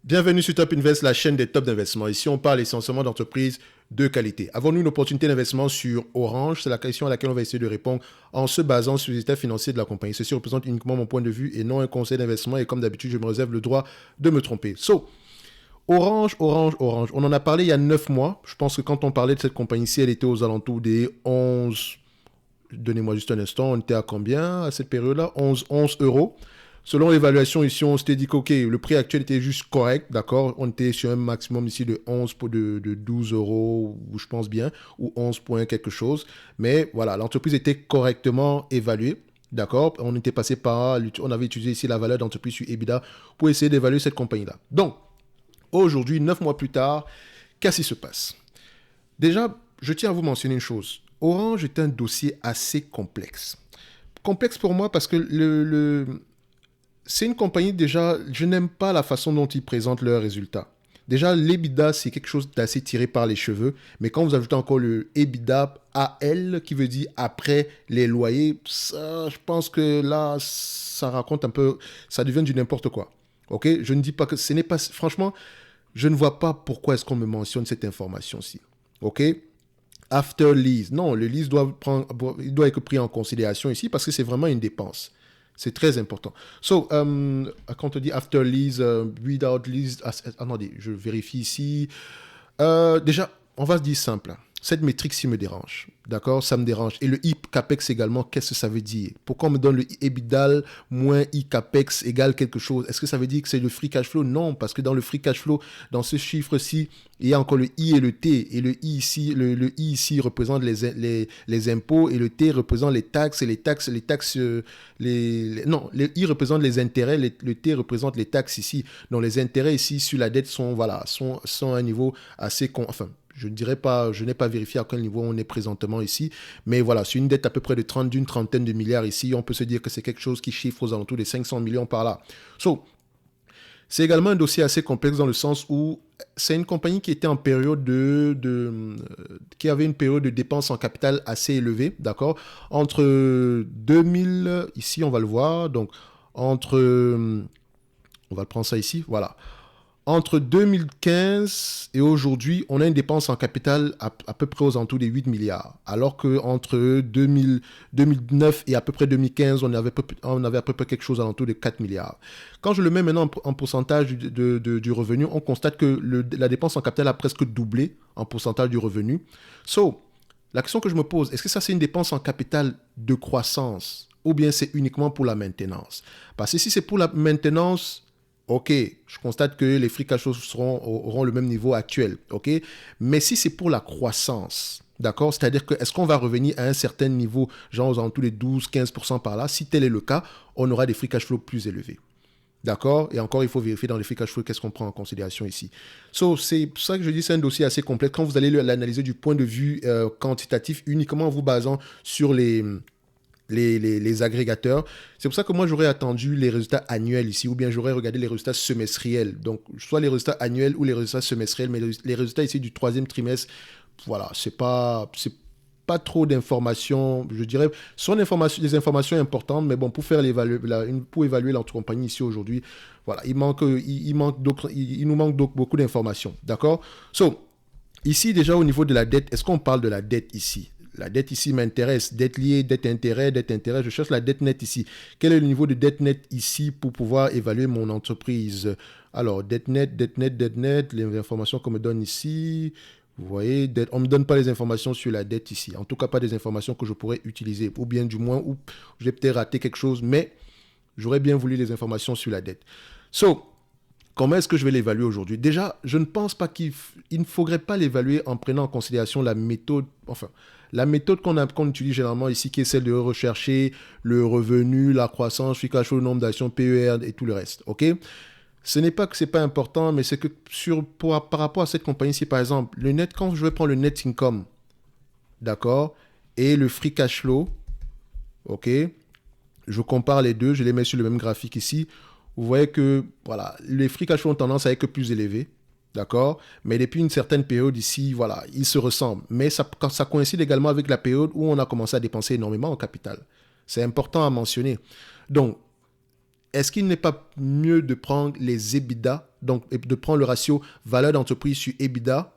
Bienvenue sur Top Invest, la chaîne des tops d'investissement. Ici, on parle essentiellement d'entreprises de qualité. Avons-nous une opportunité d'investissement sur Orange? C'est la question à laquelle on va essayer de répondre en se basant sur les états financiers de la compagnie. Ceci représente uniquement mon point de vue et non un conseil d'investissement. Et comme d'habitude, je me réserve le droit de me tromper. Orange. On en a parlé il y a 9 mois. Je pense que quand on parlait de cette compagnie-ci, elle était aux alentours des 11... Donnez-moi juste un instant. On était à combien à cette période-là? 11 euros. Selon l'évaluation ici, on s'était dit que le prix actuel était juste correct, d'accord? On était sur un maximum ici de 11 pour de 12 euros, ou je pense bien, ou 11 points quelque chose. Mais voilà, l'entreprise était correctement évaluée, d'accord? On était passé on avait utilisé ici la valeur d'entreprise sur EBITDA pour essayer d'évaluer cette compagnie-là. Donc, aujourd'hui, 9 mois plus tard, qu'est-ce qui se passe? Déjà, je tiens à vous mentionner une chose. Orange est un dossier assez complexe. Complexe pour moi parce que c'est une compagnie, déjà, je n'aime pas la façon dont ils présentent leurs résultats. Déjà, l'EBITDA, c'est quelque chose d'assez tiré par les cheveux. Mais quand vous ajoutez encore le EBITDA AL, qui veut dire après les loyers, ça, je pense que là, ça raconte un peu, ça devient du n'importe quoi. Ok? Je ne dis pas que ce n'est pas, franchement, je ne vois pas pourquoi est-ce qu'on me mentionne cette information-ci. Ok? After lease. Non, le lease il doit être pris en considération ici parce que c'est vraiment une dépense. C'est très important. Quand on dit after lease, without lease, attendez, je vérifie ici. Déjà, on va se dire simple. Cette métrique-ci me dérange. D'accord? Ça me dérange. Et le I-CAPEX également, qu'est-ce que ça veut dire? Pourquoi on me donne le EBITDA moins I-CAPEX égale quelque chose? Est-ce que ça veut dire que c'est le free cash flow? Non, parce que dans le free cash flow, dans ce chiffre-ci, il y a encore le I et le T. Et le I ici, le I ici représente les impôts et le T représente les taxes et non, le I représente les intérêts, le T représente les taxes ici. Donc les intérêts ici sur la dette sont à un niveau assez... je ne dirais pas, je n'ai pas vérifié à quel niveau on est présentement ici, mais voilà, c'est une dette à peu près d'une trentaine de milliards ici. On peut se dire que c'est quelque chose qui chiffre aux alentours des 500 millions par là. C'est également un dossier assez complexe dans le sens où c'est une compagnie qui était en période qui avait une période de dépenses en capital assez élevée, d'accord? Entre 2000, ici on va le voir, donc entre, on va le prendre ça ici, voilà. Entre 2015 et aujourd'hui, on a une dépense en capital à peu près aux alentours des 8 milliards. Alors qu'entre 2009 et à peu près 2015, on avait à peu près quelque chose à l'entour de 4 milliards. Quand je le mets maintenant en pourcentage du revenu, on constate que la dépense en capital a presque doublé en pourcentage du revenu. La question que je me pose, est-ce que ça c'est une dépense en capital de croissance ou bien c'est uniquement pour la maintenance? Parce que si c'est pour la maintenance, ok, je constate que les free cash flows auront le même niveau actuel, ok? Mais si c'est pour la croissance, d'accord? C'est-à-dire que est-ce qu'on va revenir à un certain niveau, genre aux alentours des 12-15% par là? Si tel est le cas, on aura des free cash flows plus élevés. D'accord? Et encore, il faut vérifier dans les free cash flows qu'est-ce qu'on prend en considération ici. C'est pour ça que je dis que c'est un dossier assez complet. Quand vous allez l'analyser du point de vue quantitatif, uniquement en vous basant sur les agrégateurs. C'est pour ça que moi, j'aurais attendu les résultats annuels ici, ou bien j'aurais regardé les résultats semestriels. Donc, soit les résultats annuels ou les résultats semestriels, mais les résultats ici du troisième trimestre, voilà, c'est pas trop d'informations, je dirais, ce sont des informations importantes, mais bon, pour évaluer notre compagnie ici aujourd'hui, voilà, il nous manque donc beaucoup d'informations, d'accord? Ici, déjà, au niveau de la dette, est-ce qu'on parle de la dette ici? La dette ici m'intéresse. Dette liée, dette intérêt. Je cherche la dette nette ici. Quel est le niveau de dette nette ici pour pouvoir évaluer mon entreprise? Alors, dette nette, les informations qu'on me donne ici. Vous voyez, on ne me donne pas les informations sur la dette ici. En tout cas, pas des informations que je pourrais utiliser. Ou bien, du moins, j'ai peut-être raté quelque chose, mais j'aurais bien voulu les informations sur la dette. Comment est-ce que je vais l'évaluer aujourd'hui? Déjà, je ne pense pas qu'il ne faudrait pas l'évaluer en prenant en considération la méthode qu'on utilise généralement ici, qui est celle de rechercher le revenu, la croissance, free cash flow, le nombre d'actions, PER et tout le reste. Ok? Ce n'est pas que c'est pas important, mais c'est que par rapport à cette compagnie-ci, par exemple, quand je vais prendre le net income, d'accord, et le free cash flow, ok, je compare les deux, je les mets sur le même graphique ici. Vous voyez que voilà, les free cash flow ont tendance à être plus élevés. D'accord? Mais depuis une certaine période ici, voilà, ils se ressemblent. Mais ça coïncide également avec la période où on a commencé à dépenser énormément en capital. C'est important à mentionner. Donc, est-ce qu'il n'est pas mieux de prendre les EBITDA donc de prendre le ratio valeur d'entreprise sur EBITDA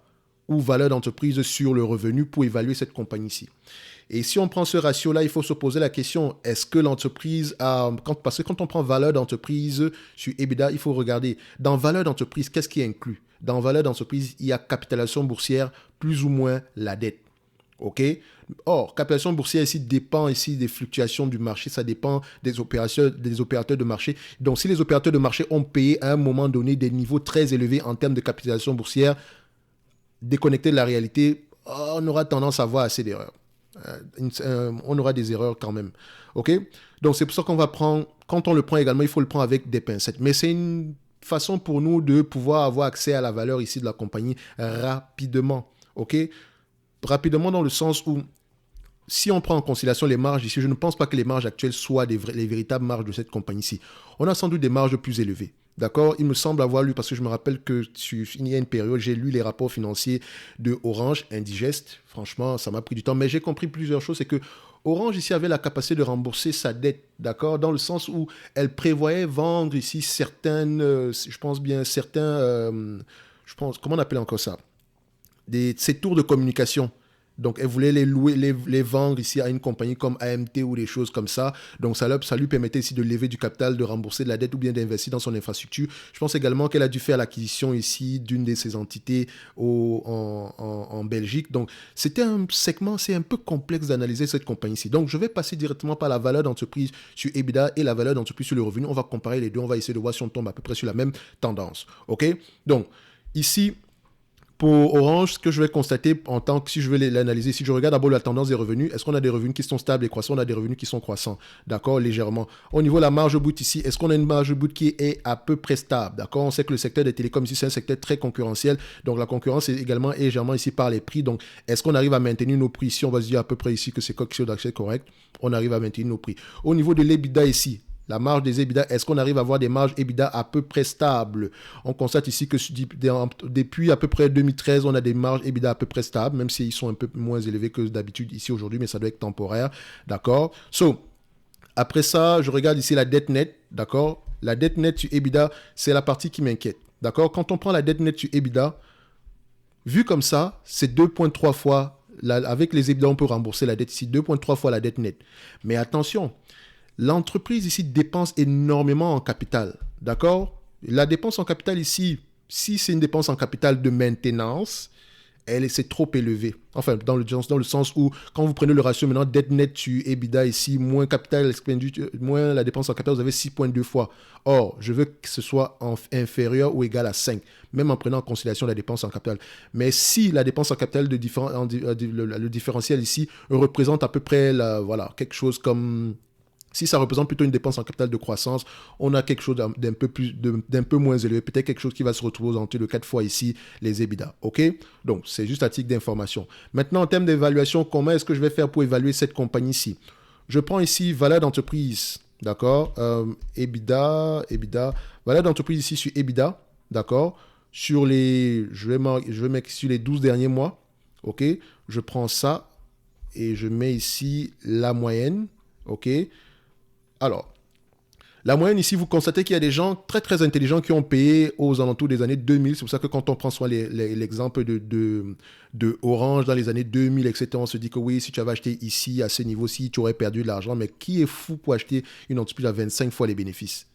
ou valeur d'entreprise sur le revenu pour évaluer cette compagnie-ci. Et si on prend ce ratio-là, il faut se poser la question, est-ce que l'entreprise a... Parce que quand on prend valeur d'entreprise sur EBITDA, il faut regarder, dans valeur d'entreprise, qu'est-ce qui est inclus? Dans valeur d'entreprise, il y a capitalisation boursière, plus ou moins la dette. OK? Or, capitalisation boursière ici dépend ici des fluctuations du marché, ça dépend des opérateurs de marché. Donc, si les opérateurs de marché ont payé à un moment donné des niveaux très élevés en termes de capitalisation boursière, déconnecté de la réalité, on aura tendance à avoir assez d'erreurs. On aura des erreurs quand même. OK? Donc, c'est pour ça qu'on va prendre, quand on le prend également, il faut le prendre avec des pincettes. Mais c'est une façon pour nous de pouvoir avoir accès à la valeur ici de la compagnie rapidement. OK? Rapidement dans le sens où, si on prend en considération les marges ici, je ne pense pas que les marges actuelles soient les véritables marges de cette compagnie-ci. On a sans doute des marges plus élevées. D'accord? Il me semble avoir lu, parce que je me rappelle qu'il y a une période, j'ai lu les rapports financiers de Orange, indigeste. Franchement, ça m'a pris du temps, mais j'ai compris plusieurs choses. C'est que Orange ici avait la capacité de rembourser sa dette, d'accord? Dans le sens où elle prévoyait vendre ici certaines, comment on appelle encore ça? Ces tours de communication. Donc, elle voulait les louer, les vendre ici à une compagnie comme AMT ou des choses comme ça. Donc, ça lui permettait ici de lever du capital, de rembourser de la dette ou bien d'investir dans son infrastructure. Je pense également qu'elle a dû faire l'acquisition ici d'une de ses entités en Belgique. Donc, c'était un segment, c'est un peu complexe d'analyser cette compagnie-ci. Donc, je vais passer directement par la valeur d'entreprise sur EBITDA et la valeur d'entreprise sur le revenu. On va comparer les deux. On va essayer de voir si on tombe à peu près sur la même tendance. OK? Donc, ici... Pour Orange, ce que je vais constater en tant que si je veux l'analyser, si je regarde d'abord la tendance des revenus, est-ce qu'on a des revenus qui sont stables et croissants? On a des revenus qui sont croissants, d'accord, légèrement. Au niveau de la marge brute ici, est-ce qu'on a une marge brute qui est à peu près stable, d'accord? On sait que le secteur des télécoms ici, c'est un secteur très concurrentiel, donc la concurrence est également légèrement ici par les prix. Donc, est-ce qu'on arrive à maintenir nos prix ici? On va se dire à peu près ici que c'est quelque chose d'accès correct. On arrive à maintenir nos prix. Au niveau de l'EBITDA ici, la marge des EBITDA, est-ce qu'on arrive à avoir des marges EBITDA à peu près stables? On constate ici que depuis à peu près 2013, on a des marges EBITDA à peu près stables, même s'ils sont un peu moins élevés que d'habitude ici aujourd'hui, mais ça doit être temporaire. D'accord? Après ça, je regarde ici la dette nette. D'accord? La dette nette sur EBITDA, c'est la partie qui m'inquiète. D'accord? Quand on prend la dette nette sur EBITDA, vu comme ça, c'est 2,3 fois, avec les EBITDA, on peut rembourser la dette ici, 2,3 fois la dette nette. Mais attention, l'entreprise ici dépense énormément en capital, d'accord? La dépense en capital ici, si c'est une dépense en capital de maintenance, c'est trop élevé. Enfin, dans le sens où, quand vous prenez le ratio maintenant, dette nette sur EBITDA ici, moins capital expenditure, moins la dépense en capital, vous avez 6,2 fois. Or, je veux que ce soit inférieur ou égal à 5, même en prenant en considération la dépense en capital. Mais si la dépense en capital, le différentiel ici représente à peu près quelque chose comme... Si ça représente plutôt une dépense en capital de croissance, on a quelque chose d'un peu moins élevé, peut-être quelque chose qui va se retrouver aux alentours de 4 fois ici les EBITDA. OK? Donc, c'est juste à titre d'information. Maintenant, en termes d'évaluation, comment est-ce que je vais faire pour évaluer cette compagnie-ci? Je prends ici valeur d'entreprise, d'accord? EBITDA, valeur d'entreprise ici sur EBITDA, d'accord? Je vais mettre sur les 12 derniers mois, OK? Je prends ça et je mets ici la moyenne, OK? Alors, la moyenne ici, vous constatez qu'il y a des gens très très intelligents qui ont payé aux alentours des années 2000. C'est pour ça que quand on prend soit l'exemple de Orange dans les années 2000, etc., on se dit que oui, si tu avais acheté ici à ce niveau-ci, tu aurais perdu de l'argent. Mais qui est fou pour acheter une entreprise à 25 fois les bénéfices?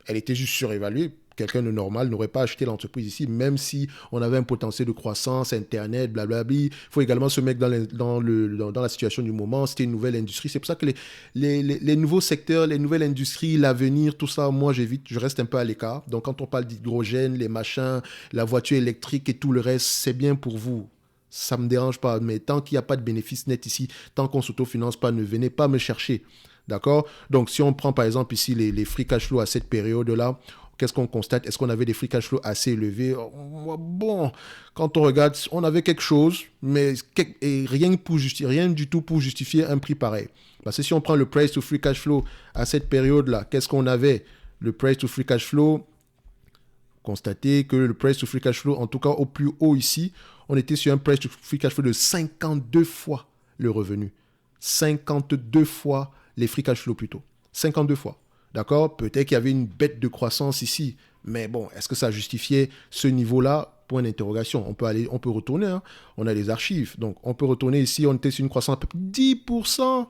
Elle était juste surévaluée. Quelqu'un de normal n'aurait pas acheté l'entreprise ici, même si on avait un potentiel de croissance, Internet, blablabla. Il faut également se mettre dans la situation du moment. C'était une nouvelle industrie. C'est pour ça que les nouveaux secteurs, les nouvelles industries, l'avenir, tout ça, moi, j'évite. Je reste un peu à l'écart. Donc, quand on parle d'hydrogène, les machins, la voiture électrique et tout le reste, c'est bien pour vous. Ça ne me dérange pas. Mais tant qu'il n'y a pas de bénéfice net ici, tant qu'on ne s'autofinance pas, ne venez pas me chercher. D'accord? Donc, si on prend par exemple ici les free cash flow à cette période-là, qu'est-ce qu'on constate? Est-ce qu'on avait des free cash flow assez élevés? Bon, quand on regarde, on avait quelque chose, mais rien du tout pour justifier un prix pareil. Parce que si on prend le price to free cash flow à cette période-là, qu'est-ce qu'on avait? Le price to free cash flow, constatez que le price to free cash flow, en tout cas au plus haut ici, on était sur un price to free cash flow de 52 fois le revenu. 52 fois les free cash flow plutôt. 52 fois. D'accord? Peut-être qu'il y avait une bête de croissance ici. Mais bon, est-ce que ça justifiait ce niveau-là? Point d'interrogation. On peut retourner. Hein. On a les archives. Donc, on peut retourner ici. On était sur une croissance à peu près 10%.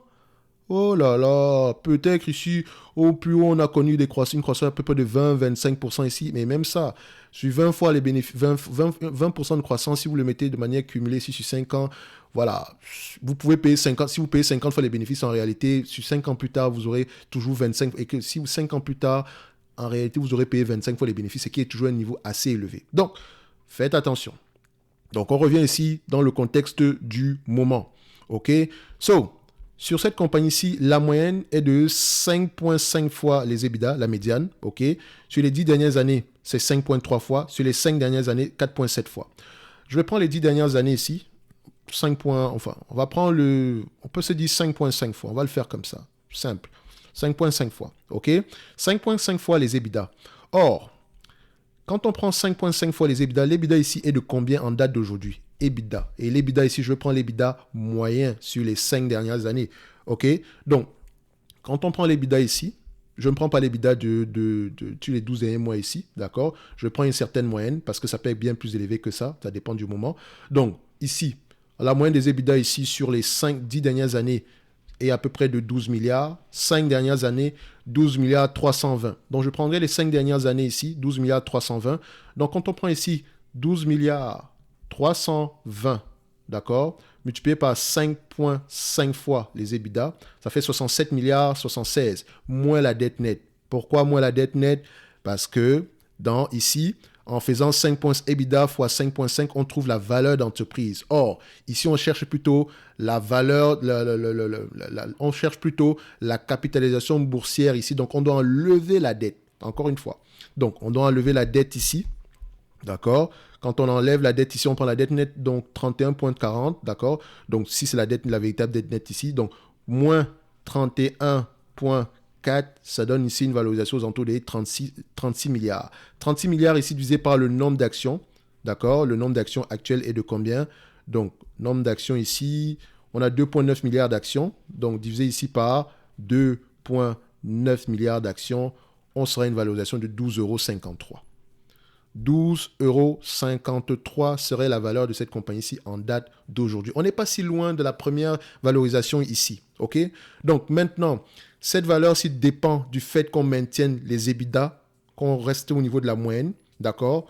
Oh là là, peut-être ici, au plus haut, on a connu une croissance à peu près de 20-25% ici, mais même ça, sur 20 fois les bénéfices, 20% de croissance, si vous le mettez de manière cumulée ici sur 5 ans, voilà, vous pouvez payer 50, si vous payez 50 fois les bénéfices, en réalité, sur 5 ans plus tard, vous aurez toujours 25, et que si 5 ans plus tard, en réalité, vous aurez payé 25 fois les bénéfices, ce qui est toujours un niveau assez élevé. Donc, faites attention. Donc, on revient ici dans le contexte du moment. OK? Sur cette compagnie-ci, la moyenne est de 5,5 fois les EBITDA, la médiane. OK? Sur les 10 dernières années, c'est 5,3 fois. Sur les 5 dernières années, 4,7 fois. Je vais prendre les 10 dernières années ici. 5 points, enfin, on va prendre on peut se dire 5,5 fois. On va le faire comme ça. Simple. 5,5 fois. OK? 5,5 fois les EBITDA. Or, quand on prend 5,5 fois les EBITDA, l'EBITDA ici est de combien en date d'aujourd'hui? EBITDA. Et l'EBITDA ici, je prends l'EBITDA moyen sur les 5 dernières années. OK? Donc, quand on prend l'EBITDA ici, je ne prends pas l'EBITDA sur les 12 derniers mois ici, d'accord? Je prends une certaine moyenne parce que ça peut être bien plus élevé que ça dépend du moment. Donc, ici, la moyenne des EBITDA ici sur les 10 dernières années est à peu près de 12 milliards. 5 dernières années, 12 milliards 320. Donc, je prendrai les 5 dernières années ici, 12 milliards 320. Donc, quand on prend ici 12 milliards 320, d'accord, multiplié par 5,5 fois les EBITDA, ça fait 67 milliards 76, moins la dette nette. Pourquoi moins la dette nette? Parce que ici, en faisant 5 points EBITDA fois 5,5, on trouve la valeur d'entreprise. Or, ici, on cherche plutôt la valeur, on cherche plutôt la capitalisation boursière ici. Donc, on doit enlever la dette, encore une fois. Donc, on doit enlever la dette ici, d'accord? Quand on enlève la dette ici, on prend la dette nette, donc 31,40, d'accord? Donc, si c'est la véritable dette nette ici, donc moins 31,40, ça donne ici une valorisation aux alentours de 36 milliards. 36 milliards ici divisé par le nombre d'actions. D'accord? Le nombre d'actions actuel est de combien? Donc, nombre d'actions ici, on a 2,9 milliards d'actions. Donc, divisé ici par 2,9 milliards d'actions, on sera une valorisation de 12,53 €. 12,53 € serait la valeur de cette compagnie-ci en date d'aujourd'hui. On n'est pas si loin de la première valorisation ici. OK? Donc, maintenant, cette valeur-ci dépend du fait qu'on maintienne les EBITDA, qu'on reste au niveau de la moyenne, d'accord?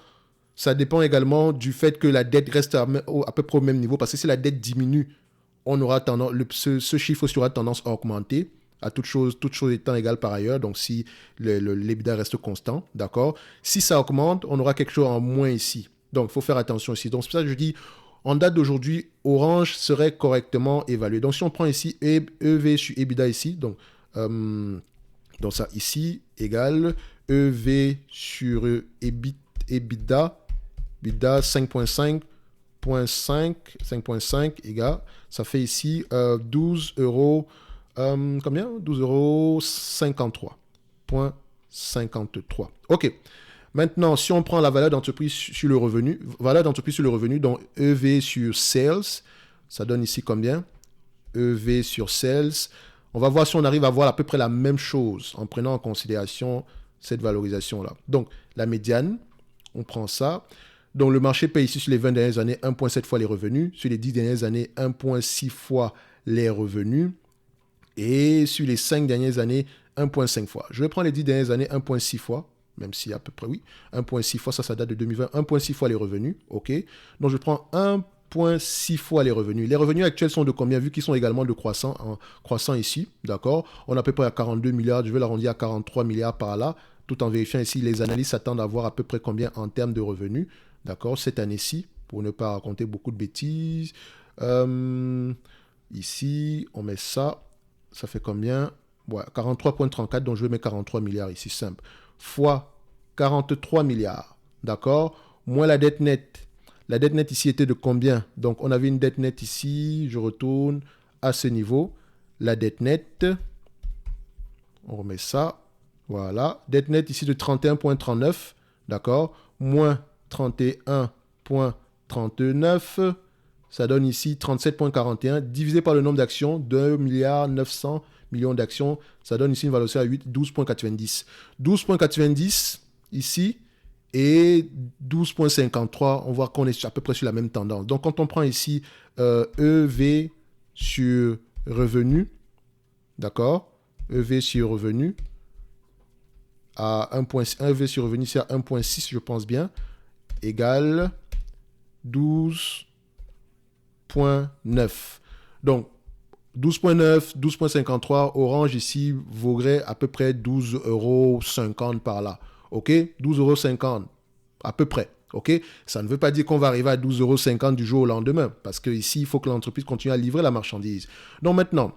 Ça dépend également du fait que la dette reste à peu près au même niveau, parce que si la dette diminue, on aura tendance, ce chiffre aura tendance à augmenter, à toute chose étant égale par ailleurs, donc si l'EBITDA reste constant, d'accord? Si ça augmente, on aura quelque chose en moins ici. Donc, il faut faire attention ici. Donc, c'est pour ça que je dis, en date d'aujourd'hui, Orange serait correctement évalué. Donc, si on prend ici EV sur EBITDA ici, donc ça ici égale EV sur EBITDA 5,5 égale, ça fait ici 12 euros, combien? 12,53 €. OK. Maintenant, si on prend la valeur d'entreprise sur le revenu, donc EV sur sales, ça donne ici combien? EV sur sales. On va voir si on arrive à voir à peu près la même chose en prenant en considération cette valorisation-là. Donc, la médiane, on prend ça. Donc, le marché paye ici sur les 20 dernières années 1,7 fois les revenus. Sur les 10 dernières années, 1,6 fois les revenus. Et sur les 5 dernières années, 1,5 fois. Je vais prendre les 10 dernières années, 1,6 fois. Même si à peu près, oui. 1,6 fois, ça date de 2020. 1,6 fois les revenus. OK. Donc, je prends 1,6 fois les revenus. Les revenus actuels sont de combien? Vu qu'ils sont également de croissant ici. D'accord. On est à peu près à 42 milliards. Je vais l'arrondir à 43 milliards par là. Tout en vérifiant ici, les analystes s'attendent à voir à peu près combien en termes de revenus. D'accord, cette année-ci, pour ne pas raconter beaucoup de bêtises. Ici, on met ça. Ça fait combien? Ouais, 43,34, donc je vais mettre 43 milliards ici, simple. Fois 43 milliards. D'accord? Moins la dette nette. La dette nette ici était de combien? Donc, on avait une dette nette ici. Je retourne à ce niveau. La dette nette. On remet ça. Voilà. Dette nette ici de 31,39. D'accord? Moins 31,39, ça donne ici 37,41 divisé par le nombre d'actions, 2 milliards 900 millions d'actions, ça donne ici une valeur à 12,90. 12,90 ici et 12,53, on voit qu'on est à peu près sur la même tendance. Donc, quand on prend ici EV sur revenu, d'accord, EV sur revenu, à 1,1, EV sur revenu, c'est à 1,6, je pense bien, égale 12,9. Donc, 12,9, 12,53, Orange ici vaudrait à peu près 12,50 € par là. OK? 12,50 € à peu près. OK? Ça ne veut pas dire qu'on va arriver à 12,50 € du jour au lendemain, parce qu'ici, il faut que l'entreprise continue à livrer la marchandise. Donc maintenant,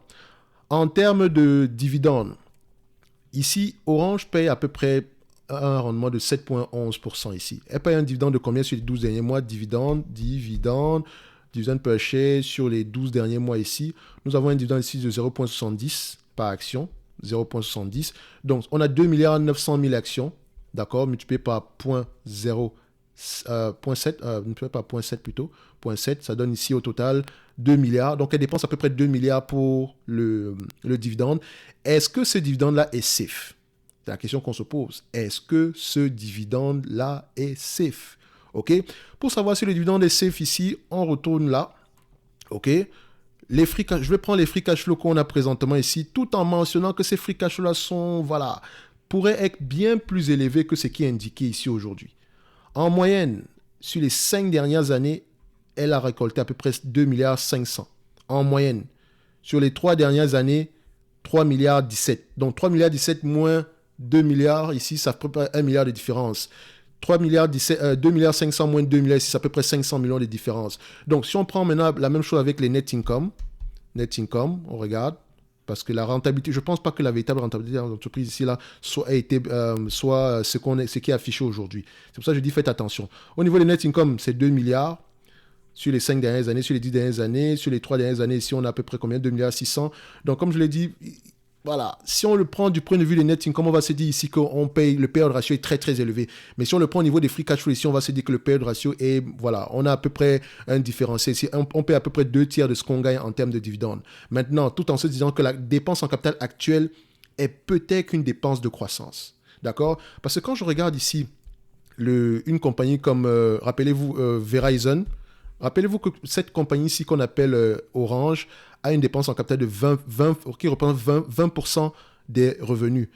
en termes de dividendes, ici, Orange paye à peu près un rendement de 7,11% ici. Elle paye un dividende de combien sur les 12 derniers mois? Dividende per share sur les 12 derniers mois ici. Nous avons un dividende ici de 0,70 par action. 0,70. Donc, on a 2,9 milliards actions. D'accord? Multiplié par 0,7. Multiplié par 0,7 plutôt. 0,7. Ça donne ici au total 2 milliards. Donc, elle dépense à peu près 2 milliards pour le dividende. Est-ce que ce dividende-là est safe? C'est la question qu'on se pose. Est-ce que ce dividende-là est safe? OK? Pour savoir si le dividende est safe ici, on retourne là. OK? Je vais prendre les free cash flow qu'on a présentement ici, tout en mentionnant que ces free cash flow-là sont, voilà, pourraient être bien plus élevés que ce qui est indiqué ici aujourd'hui. En moyenne, sur les 5 dernières années, elle a récolté à peu près 2,5 milliards. En moyenne. Sur les 3 dernières années, 3,17 milliards. Donc 3,17 milliards moins 2 milliards, ici, ça fait à peu près 1 milliard de différence. 2 milliards 500 moins 2 milliards, ici, c'est à peu près 500 millions de différence. Donc, si on prend maintenant la même chose avec les net income, on regarde, parce que la rentabilité, je ne pense pas que la véritable rentabilité de l'entreprise ici, là, soit ce qui est affiché aujourd'hui. C'est pour ça que je dis, faites attention. Au niveau des net income, c'est 2 milliards. Sur les 5 dernières années, sur les 10 dernières années, sur les 3 dernières années, ici, on a à peu près combien? 2 milliards 600. Donc, comme je l'ai dit, voilà, si on le prend du point de vue des net income, on va se dire ici qu'on paye, le payout ratio est très très élevé. Mais si on le prend au niveau des free cash flow ici, on va se dire que le payout ratio est, voilà, on a à peu près un différentiel. On paye à peu près 2/3 de ce qu'on gagne en termes de dividendes. Maintenant, tout en se disant que la dépense en capital actuelle est peut-être une dépense de croissance. D'accord? Parce que quand je regarde ici une compagnie comme, rappelez-vous, Verizon, rappelez-vous que cette compagnie-ci qu'on appelle Orange a une dépense en capital de 20 qui représente 20% des revenus.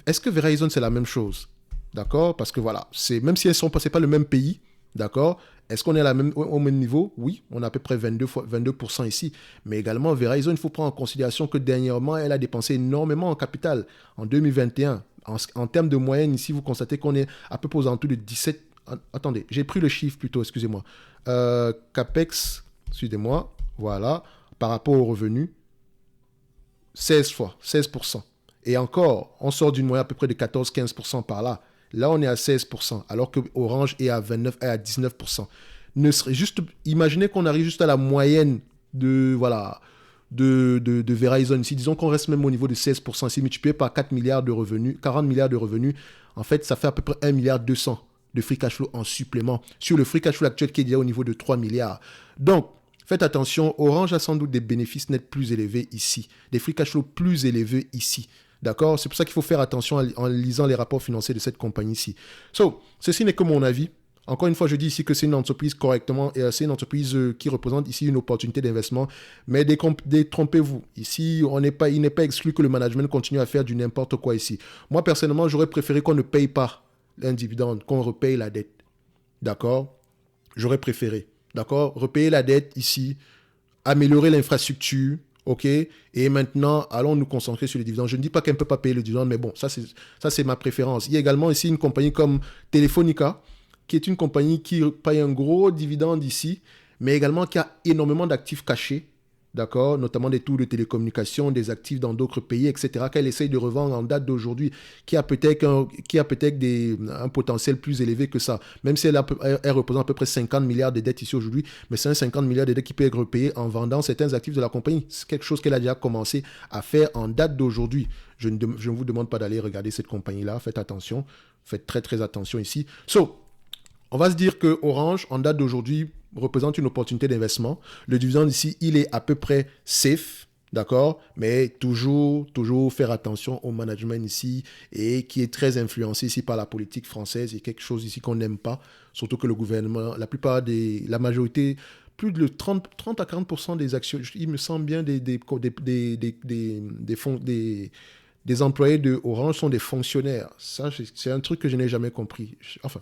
Est-ce que Verizon, c'est la même chose? D'accord? Parce que voilà, même si ce n'est pas le même pays, d'accord? Est-ce qu'on est au même niveau? Oui, on a à peu près 22% ici. Mais également, Verizon, il faut prendre en considération que dernièrement, elle a dépensé énormément en capital en 2021. En termes de moyenne, ici, vous constatez qu'on est à peu près aux alentours de 17. Attendez, j'ai pris le chiffre plutôt, excusez-moi. CAPEX, excusez-moi, voilà, par rapport aux revenus, 16%. Et encore, on sort d'une moyenne à peu près de 14-15% par là. Là, on est à 16%, alors que Orange est à 19%. Imaginez qu'on arrive juste à la moyenne de Verizon ici. Disons qu'on reste même au niveau de 16%. Si multiplié par 4 milliards de revenus, 40 milliards de revenus, en fait, ça fait à peu près 1,2 milliard de free cash flow en supplément sur le free cash flow actuel qui est déjà au niveau de 3 milliards. Donc, faites attention, Orange a sans doute des bénéfices nets plus élevés ici, des free cash flow plus élevés ici. D'accord? C'est pour ça qu'il faut faire attention en lisant les rapports financiers de cette compagnie-ci. Ceci n'est que mon avis. Encore une fois, je dis ici que c'est une entreprise c'est une entreprise qui représente ici une opportunité d'investissement. Mais détrompez-vous. Ici, il n'est pas exclu que le management continue à faire du n'importe quoi ici. Moi, personnellement, j'aurais préféré qu'on ne paye pas un dividende, qu'on repaye la dette. D'accord? J'aurais préféré. D'accord? Repayer la dette ici, améliorer l'infrastructure, ok? Et maintenant, allons nous concentrer sur les dividendes. Je ne dis pas qu'elle ne peut pas payer le dividende, mais bon, ça c'est ma préférence. Il y a également ici une compagnie comme Telefonica, qui est une compagnie qui paye un gros dividende ici, mais également qui a énormément d'actifs cachés, d'accord, notamment des tours de télécommunications, des actifs dans d'autres pays, etc., qu'elle essaye de revendre en date d'aujourd'hui, qui a peut-être un potentiel plus élevé que ça. Même si elle représente à peu près 50 milliards de dettes ici aujourd'hui, mais c'est un 50 milliards de dettes qui peut être repayé en vendant certains actifs de la compagnie. C'est quelque chose qu'elle a déjà commencé à faire en date d'aujourd'hui. Je ne vous demande pas d'aller regarder cette compagnie-là. Faites attention. Faites très, très attention ici. On va se dire que Orange, en date d'aujourd'hui, représente une opportunité d'investissement. Le dividende ici, il est à peu près safe, D'accord? Mais toujours faire attention au management ici et qui est très influencé ici par la politique française. Il y a quelque chose ici qu'on n'aime pas, surtout que le gouvernement, la majorité, plus de 30 à 40% des actions, il me semble bien, des employés de Orange sont des fonctionnaires. Ça, c'est un truc que je n'ai jamais compris. Enfin,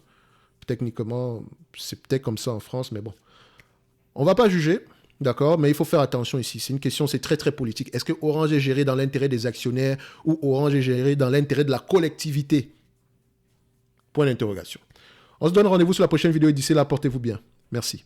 techniquement, c'est peut-être comme ça en France, mais bon. On ne va pas juger, d'accord, mais il faut faire attention ici. C'est une question, c'est très très politique. Est-ce que Orange est géré dans l'intérêt des actionnaires ou Orange est géré dans l'intérêt de la collectivité? Point d'interrogation. On se donne rendez-vous sur la prochaine vidéo et d'ici là, portez-vous bien. Merci.